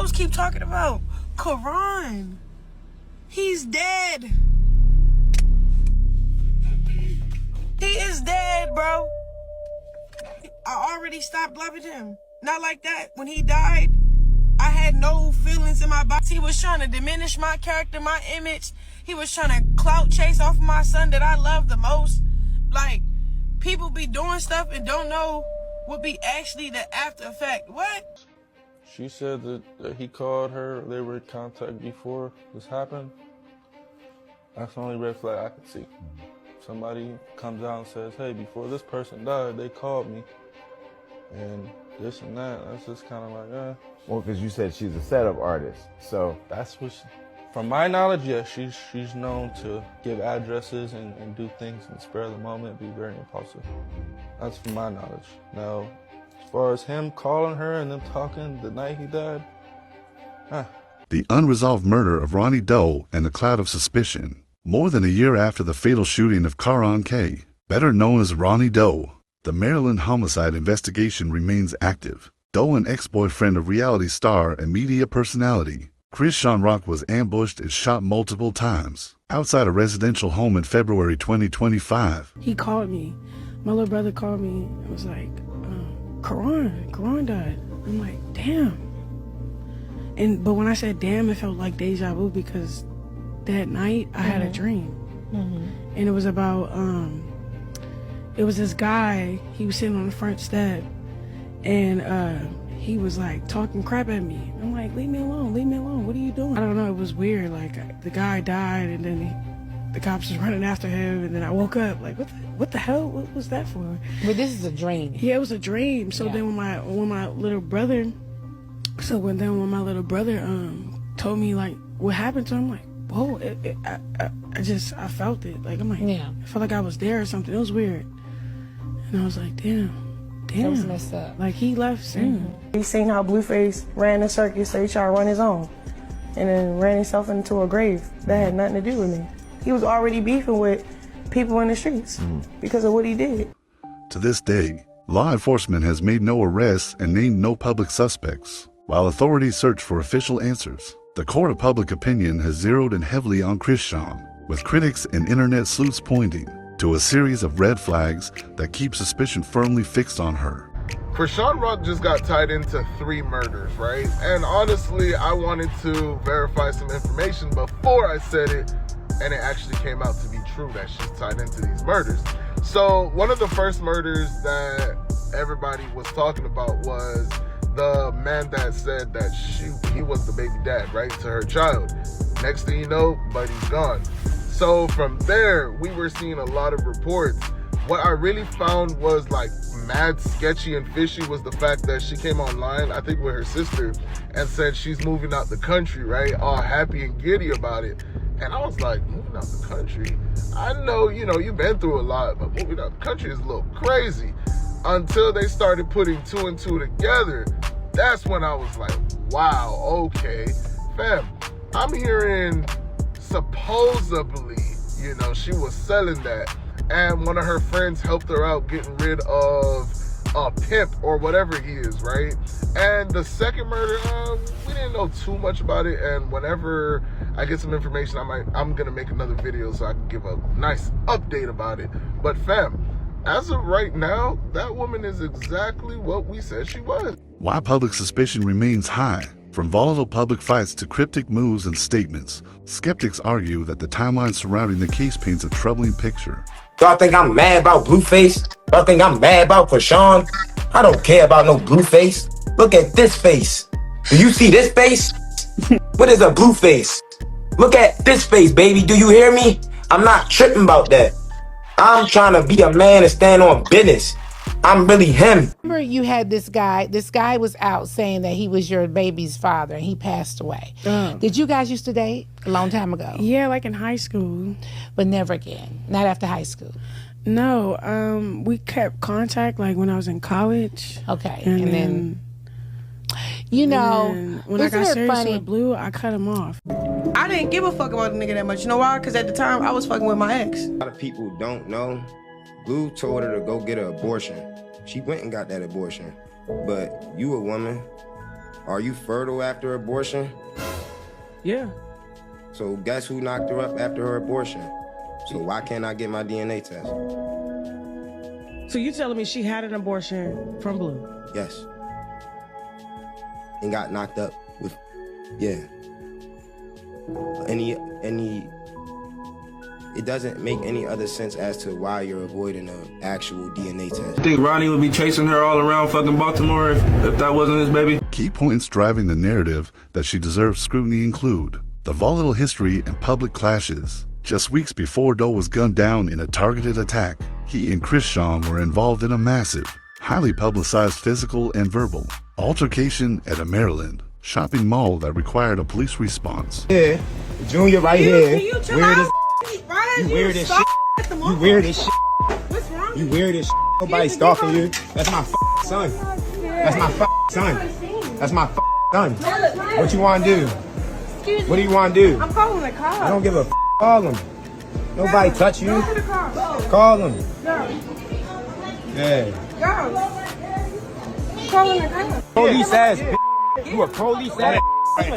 hoes keep talking about Quran. He's dead. He is dead, bro. I already stopped loving him. Not like that. When he died, I had no feelings in my body. He was trying to diminish my character, my image. He was trying to clout chase off of my son that I love the most. Like, people be doing stuff and don't know what be actually the after effect. What? She said that he called her, they were in contact before this happened. That's the only red flag I could see. Somebody comes out and says, hey, before this person died, they called me. And this and that, that's just kind of like, Well, because you said she's a setup artist, so. That's what, from my knowledge, yeah, she's known to give addresses and do things in the spur of the moment, be very impulsive. That's from my knowledge. Now, as far as him calling her and them talking the night he died, The unresolved murder of Ronny Doe and the cloud of suspicion. More than a year after the fatal shooting of Chrisean K., better known as Ronny Doe, the Maryland homicide investigation remains active. Doe, an ex-boyfriend of reality star and media personality Chrisean Rock, was ambushed and shot multiple times outside a residential home in February 2025. He called me. My little brother called me and was like, Quran died. I'm like, damn. But when I said damn, it felt like deja vu because that night I had a dream. And it was about, it was this guy, he was sitting on the front step and he was like talking crap at me. I'm like, leave me alone, what are you doing? I don't know, it was weird. Like the guy died and then the cops was running after him and then I woke up like, what the hell, what was that for? But this is a dream. Yeah, it was a dream. So then when my little brother, when my little brother told me like what happened to him, I'm like, whoa, I felt it. Like, I'm like, I felt like I was there or something. It was weird. And I was like, damn. That was messed up. Like, he left soon. He seen how Blueface ran the circus, so he tried to run his own. And then ran himself into a grave. That had nothing to do with me. He was already beefing with people in the streets because of what he did. To this day, law enforcement has made no arrests and named no public suspects, while authorities search for official answers. The court of public opinion has zeroed in heavily on Chrisean, with critics and internet sleuths pointing to a series of red flags that keep suspicion firmly fixed on her. Chrisean Rock just got tied into 3 murders, right? And honestly, I wanted to verify some information before I said it, and it actually came out to be true that she's tied into these murders. So one of the first murders that everybody was talking about was the man that said that he was the baby dad, right, to her child. Next thing you know, buddy's gone. So from there, we were seeing a lot of reports. What I really found was like mad sketchy and fishy was the fact that she came online, I think with her sister, and said she's moving out the country, right, all happy and giddy about it. And I was like, moving out the country? I know, you've been through a lot, but moving out the country is a little crazy. Until they started putting 2 and 2 together, that's when I was like, wow, okay. Fam, I'm hearing supposedly, she was selling that. And one of her friends helped her out getting rid of a pimp or whatever he is, right? And the second murder, we didn't know too much about it. And whenever I get some information, I'm gonna make another video so I can give a nice update about it. But fam, as of right now, that woman is exactly what we said she was. Why public suspicion remains high, from volatile public fights to cryptic moves and statements, skeptics argue that the timeline surrounding the case paints a troubling picture. Y'all think I'm mad about Blueface? Y'all think I'm mad about Chrisean? I don't care about no Blueface. Look at this face. Do you see this face? What is a Blueface? Look at this face, baby. Do you hear me? I'm not tripping about that. I'm trying to be a man and stand on business. I'm really him. Remember you had this guy was out saying that he was your baby's father and he passed away. Did you guys used to date a long time ago? Yeah, like in high school. But never again, not after high school? No, we kept contact like when I was in college. Okay, and then when I got serious with Blue, I cut him off. I didn't give a fuck about the nigga that much. You know why? Because at the time, I was fucking with my ex. A lot of people don't know. Blue told her to go get an abortion. She went and got that abortion. But you a woman, Are you fertile after abortion? Yeah. So guess who knocked her up after her abortion? So why can't I get my DNA test? So you telling me she had an abortion from Blue? Yes. And got knocked up with, yeah. It doesn't make any other sense as to why you're avoiding an actual DNA test. I think Ronnie would be chasing her all around fucking Baltimore if that wasn't his baby. Key points driving the narrative that she deserves scrutiny include the volatile history and public clashes. Just weeks before Doe was gunned down in a targeted attack, he and Chrisean were involved in a massive, highly publicized physical and verbal altercation at a Maryland shopping mall that required a police response. Yeah, Junior right here. You Weird as you weird as shit. You weird as shit. What's wrong? You weird as shit. Nobody stalking you. That's my son. That's my son. That's my son. What you want to do? What do you want to do? I'm calling the cops. I don't give a call him. Nobody touch you. Go to the cops. Call him. Go. Yeah. Go. Calling the cops. Police ass. You a police ass.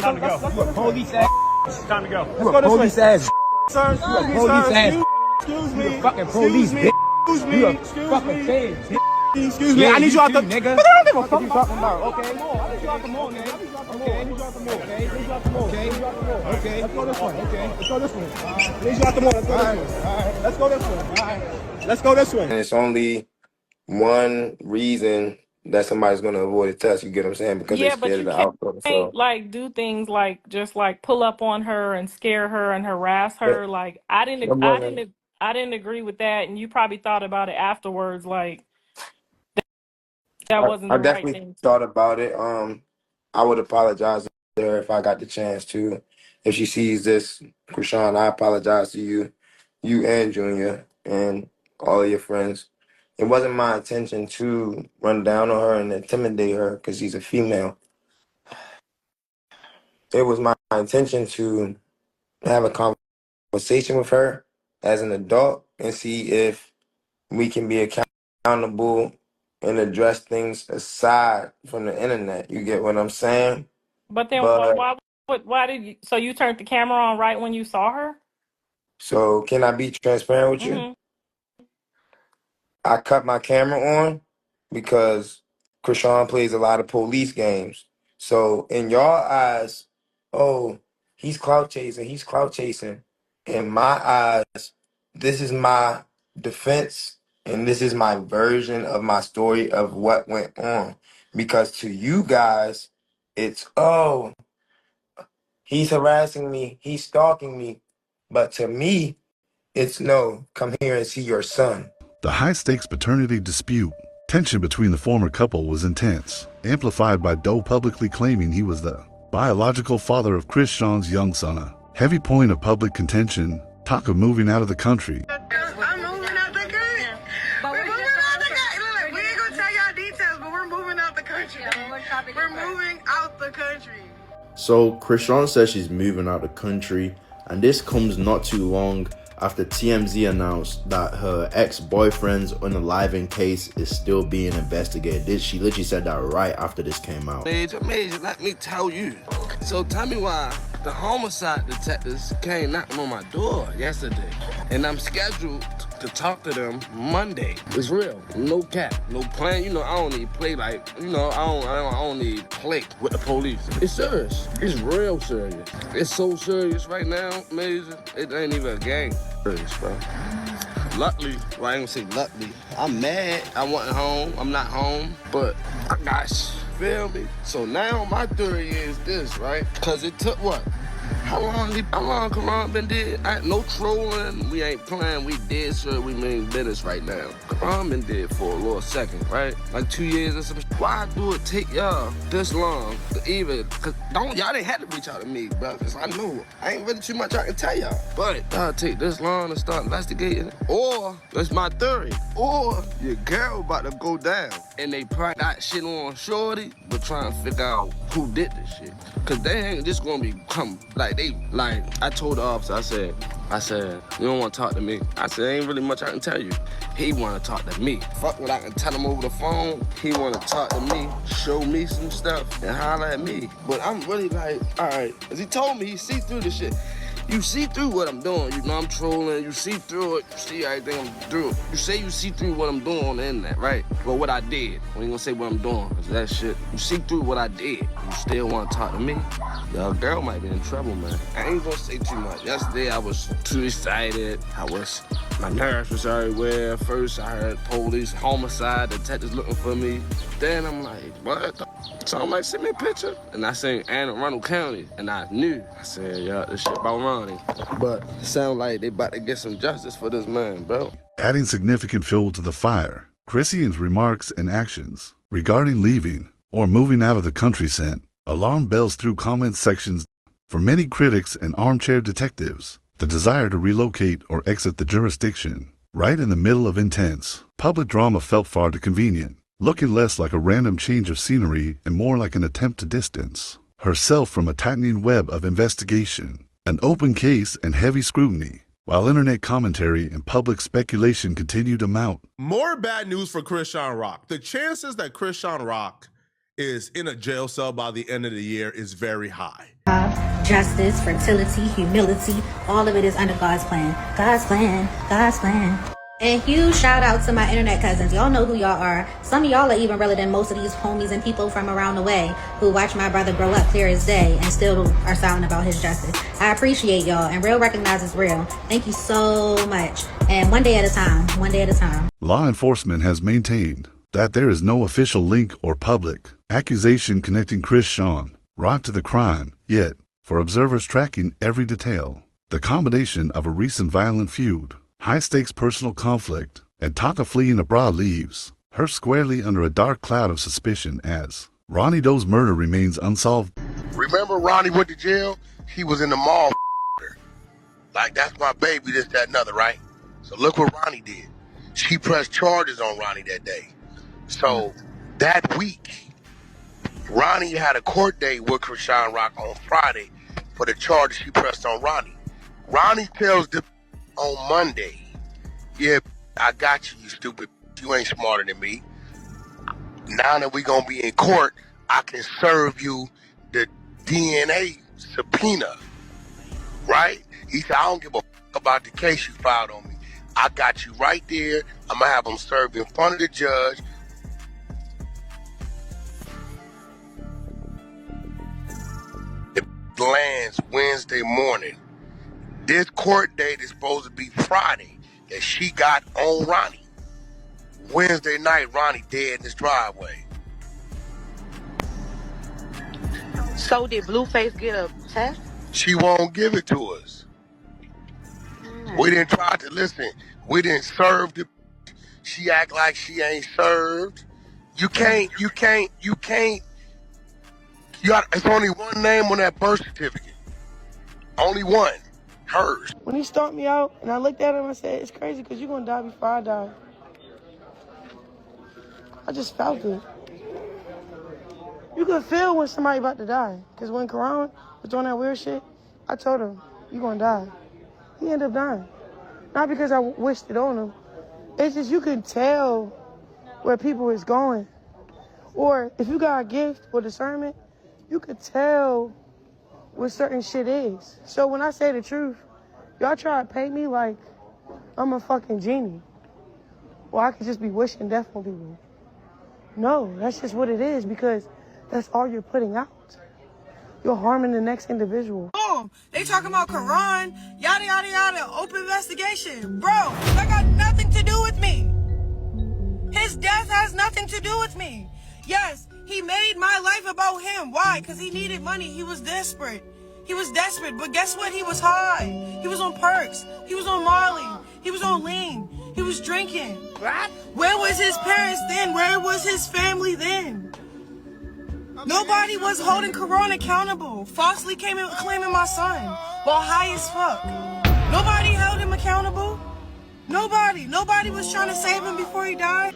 Time to go. You a police ass. Time to go. You a police ass. Sir, You a police ass. excuse You a fucking police bitch. You a fucking kid. Excuse me. Yeah, I need you out the nigga. What you talking about? Okay. I need you out the mall, nigga. Okay. Let's go this way. Okay. Let's go this way. I need you out the mall. Let's go this way. Let's go this way. Let's go this way. And it's only one reason that somebody's gonna avoid a test. You get what I'm saying? Because they're scared of the outcome. So Like do things like just like pull up on her and scare her and harass her. Like I didn't agree with that, and you probably thought about it afterwards. Like that wasn't I the right definitely thing. thought about it. I would apologize to her if I got the chance to. If she sees this, Chrisean, I apologize to you and Junior and all of your friends. It wasn't my intention to run down on her and intimidate her because she's a female. It was my intention to have a conversation with her as an adult and see if we can be accountable and address things aside from the internet. You get what I'm saying? But then But why did you? So you turned the camera on right when you saw her? so can I be transparent with you? Mm-hmm. I cut my camera on because Chrisean plays a lot of police games. So in your eyes, oh, he's clout chasing. In my eyes, this is my defense and this is my version of my story of what went on. Because to you guys, it's, oh, he's harassing me, he's stalking me. But to me, it's no, come here and see your son. The high-stakes paternity dispute. Tension between the former couple was intense, amplified by Doe publicly claiming he was the biological father of Chrisean's young son. A heavy point of public contention, talk of moving out of the country. I'm moving out the country. We're moving out the country. Look, we ain't gonna tell y'all details, but we're moving out the country. We're moving out the country. So Chrisean says she's moving out the country, and this comes not too long after TMZ announced that her ex-boyfriend's unaliving case is still being investigated. She literally said that right after this came out. Major, let me tell you. So tell me why the homicide detectives came knocking on my door yesterday, and I'm scheduled to talk to them Monday. It's real, no cap, no plan. You know, I don't need play like, you know, I don't need play with the police. It's serious. It's real serious. It's so serious right now, Major. It ain't even a game. Serious, bro. Luckily, well, I ain't gonna say luckily. I'm mad. I wasn't home. I'm not home, but I got feel me? So now my theory is this, right? Cause it took what? How long Karan been dead? No trolling, we ain't playing, we dead, sir, we mean business right now. Karan been dead for a little second, right? Like 2 years or something. Why do it take y'all this long to even, cause y'all didn't have to reach out to me, bro, cause I know, I ain't really too much I can tell y'all. But y'all take this long to start investigating, or, that's my theory, or your girl about to go down, and they probably got shit on shorty, but trying to figure out who did this shit. Cause they ain't just gonna become, like I told the officer, I said, I said, you don't want to talk to me? I said, ain't really much I can tell you. He want to talk to me. Fuck what I can tell him over the phone. He want to talk to me, show me some stuff, and holler at me. But I'm really like, all right. Because he told me he see through the shit. You see through what I'm doing. You know I'm trolling. You see through it. You see everything I'm through. You say you see through what I'm doing on the internet, right? Well, what I did. We ain't gonna say what I'm doing, because that shit. You see through what I did. You still want to talk to me? Your girl might be in trouble, man. I ain't gonna say too much. Yesterday, I was too excited. My nerves was everywhere. First, I heard police, homicide, detectives looking for me. Then I'm like, what? So I'm like, send me a picture. And I seen Anne Arundel County, and I knew. I said, yeah, this shit about Ronnie. But it sound like they about to get some justice for this man, bro. Adding significant fuel to the fire, Chrisean's remarks and actions regarding leaving or moving out of the country sent alarm bells through comment sections. For many critics and armchair detectives, the desire to relocate or exit the jurisdiction right in the middle of intense public drama felt far too convenient, looking less like a random change of scenery and more like an attempt to distance herself from a tightening web of investigation, an open case and heavy scrutiny, while internet commentary and public speculation continue to mount. More bad news for Chrisean Rock. The chances that Chrisean Rock is in a jail cell by the end of the year is very high. Justice, fertility, humility, all of it is under God's plan. God's plan, God's plan. And huge shout out to my internet cousins. Y'all know who y'all are. Some of y'all are even realer than most of these homies and people from around the way who watch my brother grow up clear as day and still are silent about his justice. I appreciate y'all, and real recognizes real. Thank you so much. And one day at a time, one day at a time. Law enforcement has maintained that there is no official link or public accusation connecting Chrisean Rock to the crime, yet, for observers tracking every detail, the combination of a recent violent feud, high-stakes personal conflict, and talk of fleeing abroad leaves her squarely under a dark cloud of suspicion as Ronny Doe's murder remains unsolved. Remember Ronnie went to jail? He was in the mall. Like, that's my baby, this, that, and other, right? So look what Ronnie did. She pressed charges on Ronnie that day. So that week, Ronnie had a court date with Chrisean Rock on Friday for the charges she pressed on Ronnie. Ronnie tells them on Monday, yeah, I got you, you stupid. You ain't smarter than me. Now that we gonna be in court, I can serve you the DNA subpoena, right? He said, I don't give a fuck about the case you filed on me. I got you right there. I'm gonna have them served in front of the judge. It lands Wednesday morning. This court date is supposed to be Friday that she got on Ronnie. Wednesday night, Ronnie dead in his driveway. So did Blueface get a test? She won't give it to us. We didn't try to listen. We didn't serve the. She act like she ain't served. You can't. It's only one name on that birth certificate. Only one. Hers. When he stomped me out and I looked at him, I said, it's crazy because you're going to die before I die. I just felt it. You can feel when somebody about to die. Because when Karan was doing that weird shit, I told him, you're going to die. He ended up dying. Not because I wished it on him. It's just you can tell where people is going. Or if you got a gift or discernment, you could tell what certain shit is. So when I say the truth, y'all try to paint me like I'm a fucking genie. Or I could just be wishing death on people. No, that's just what it is because that's all you're putting out. You're harming the next individual. Boom! They talking about Quran, yada yada yada, open investigation. Bro, that got nothing to do with me. His death has nothing to do with me. Yes, he made my life about him. Why? Because he needed money. He was desperate. He was desperate, but guess what? He was high. He was on perks. He was on Marley. He was on lean. He was drinking. What? Where was his parents then? Where was his family then? Nobody was holding Quran accountable. Falsely came in claiming my son while high as fuck. Nobody held him accountable. Nobody. Nobody was trying to save him before he died.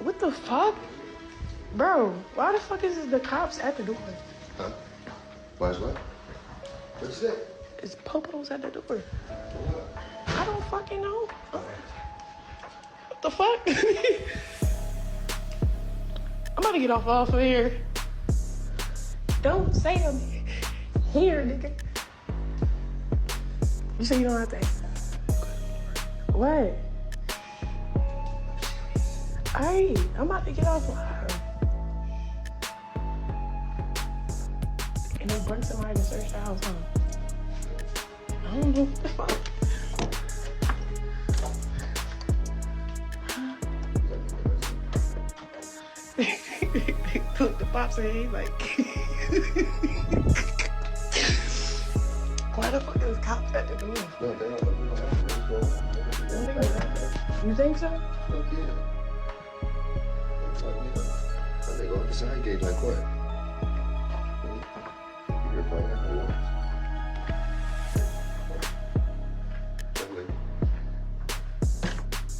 What the fuck? Bro, why the fuck is the cops at the door? Huh? Why is what? What's that? It's popos at the door. I don't fucking know. What the fuck? I'm about to get off of here. Don't say I'm here, nigga. You say you don't have to. What? Alright, I'm about to get off live. And then bring somebody to search the house, huh? I don't know what the fuck. Look, the pop said he's like, why the fuck is cops at the door? No, they don't. We don't have to. You think so? Fuck yeah. Fuck yeah. I think go up the side gate like what? You're playing at the walls.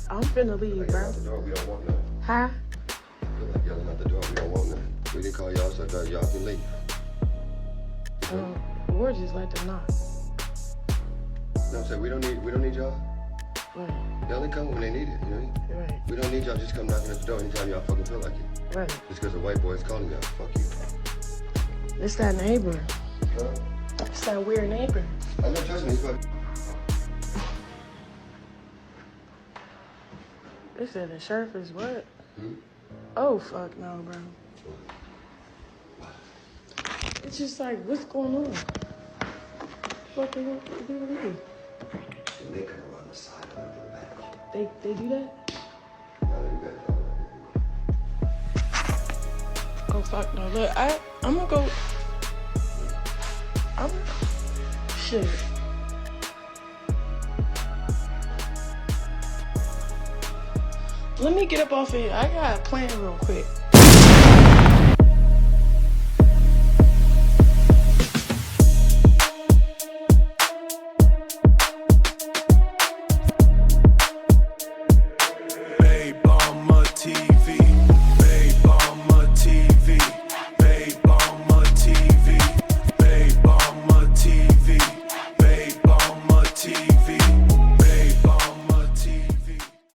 I'm finna leave, bro. Out the door, we don't want nothing. Huh? Feel like yelling out the door, we don't want nothing. We didn't call y'all so that y'all can leave. Or just let them knock. No, I'm saying we don't need y'all. Right. Y'all can come when they need it, you know? Right. We don't need y'all just come knocking at the door anytime y'all fucking feel like it. Right. Just because a white boy's calling y'all, fuck you. It's that neighbor. Huh? It's that weird neighbor. I know, trust me, he's fucking. They said the sheriff is what? Hmm? Oh, fuck no, bro. It's just like, what's going on? What they want to do with me? They come around the side of the back. They do that? No, they do that. Oh, fuck no. Look, I'm gonna go. Shit. Let me get up off of here. I got a plan real quick.